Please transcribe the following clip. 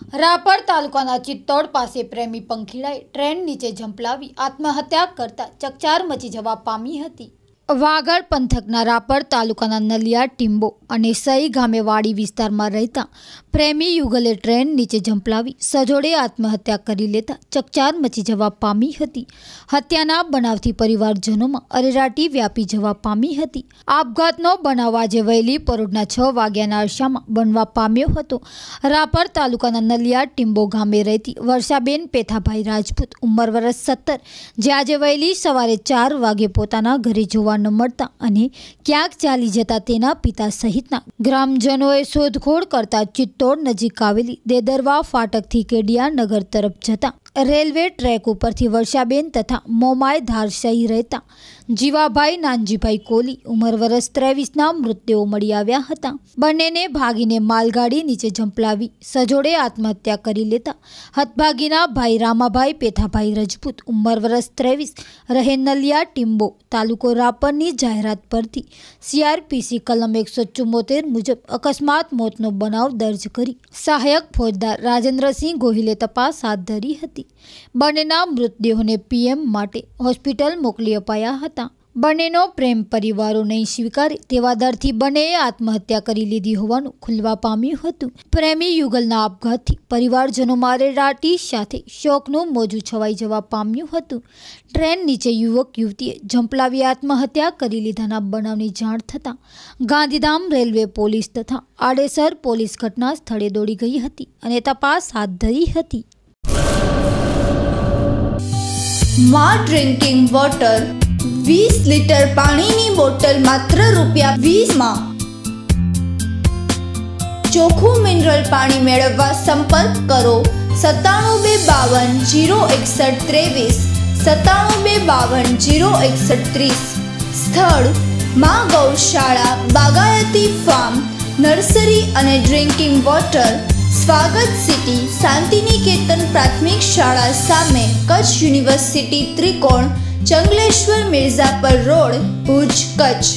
રાપર તાલુકાના ચિત્તોડ પાસે પ્રેમી પંખીડાએ ટ્રેન નીચે ઝંપલાવી આત્મહત્યા કરતા ચકચાર મચી જવા પામી હતી। વાગડ પંથકના રાપર તાલુકાના નલિયા ટીંબો અને સઈ ગામે વાડી વિસ્તારમાં રહેતા પ્રેમી યુગલે ટ્રેન નીચે ઝંપલાવી સજોડે આત્મહત્યા કરી લેતા ચકચાર મચી જવા પામી હતી। હત્યાના બનાવથી પરિવારજનોમાં અરેરાટી વ્યાપી જવા પામી હતી। આપઘાતનો બનાવ આજે વહેલી પરોઢના 6 વાગ્યાના અરસામાં બનવા પામ્યો હતો। રાપર તાલુકાના નલિયા ટીંબો ગામે રહેતી વર્ષાબેન પેથાભાઈ રાજપૂત ઉંમર વર્ષ 17 જે આજે વહેલી સવારે 4 વાગે પોતાના ઘરે જોવા ન મળતા અને ક્યાંક ચાલી જતા તેના પિતા સહિતના ગ્રામજનોએ શોધખોળ કરતા ચિત્તોડ નજીક આવેલી દેદરવા ફાટકથી કેડિયા નગર તરફ જતા રેલવે ટ્રેક ઉપરથી વર્ષાબેન તથા મોમાય ધારસઈ રહેતા જીવાભાઈ નાનજીભાઈ કોલી ઉંમર વર્ષ 23ના મૃતદેહો મળી આવ્યા હતા। બંનેને ભાગીને માલગાડી નીચે ઝંપલાવી સજોડે આત્મહત્યા કરી લેતા હતભાગીના ભાઈ રામાભાઈ પેથાભાઈ રાજપૂત ઉંમર વર્ષ 23 રહે નલિયા ટીંબો તાલુકો રાપરની જાહેરાત પરથી CRPC કલમ 174 મુજબ અકસ્માત મોતનો બનાવ દર્જ કરી સહાયક ફોજદાર રાજેન્દ્રસિંહ ગોહિલે તપાસ હાથ ધરી હતી। બંનેના મૃતદેહોને PM માટે હોસ્પિટલ મોકલી અપાયા હતા। બંનેનો પ્રેમ પરિવારો નહીં સ્વીકારે તેવા દરથી બંનેએ આત્મહત્યા કરી લીધી હોવાનું ખુલવા પામ્યું હતું। પ્રેમી યુગલના આપઘાતથી પરિવારજનોમાં અરેરાટી સાથે શોકનું મોજું છવાઈ જવા પામ્યું હતું। ટ્રેન નીચે યુવક યુવતીએ ઝંપલાવી આત્મહત્યા કરી લીધાના બનાવની જાણ થતાં ગાંધીધામ રેલવે પોલીસ તથા આડેસર પોલીસ ઘટના સ્થળે દોડી ગઈ હતી અને તપાસ હાથ ધરી હતી। માં ડ્રિંકિંગ વોટર 20 લીટર પાણીની બોટલ માત્ર ₹20 ચોખ્ખું મિનરલ પાણી મેળવવા સંપર્ક કરો 9725506123 9725506130। સ્થળ માં ગૌશાળા બાગાયતી ફાર્મ નર્સરી અને ડ્રિંકિંગ વોટર સ્વાગત સિટી શાંતિનિકેતન પ્રાથમિક શાળા સામે કચ્છ યુનિવર્સિટી ત્રિકોણ ચંગલેશ્વર મિર્ઝાપર રોડ ભુજ કચ્છ।